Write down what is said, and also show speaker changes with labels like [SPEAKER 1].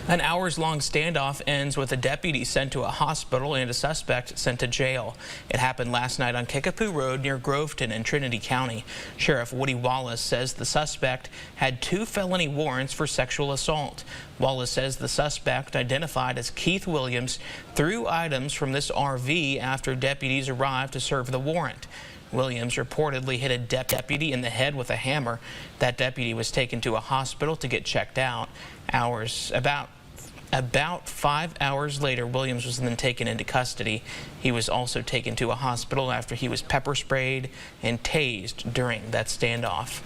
[SPEAKER 1] An hours-long standoff ends with a deputy sent to a hospital and a suspect sent to jail. It happened last night on Kickapoo Road near Groveton in Trinity County. Sheriff Woody Wallace says the suspect had 2 felony warrants for sexual assault. Wallace says the suspect, identified as Keith Williams, threw items from this RV after deputies arrived to serve the warrant. Williams reportedly hit a deputy in the head with a hammer. That deputy was taken to a hospital to get checked out. About 5 hours later, Williams was then taken into custody. He was also taken to a hospital after he was pepper sprayed and tased during that standoff.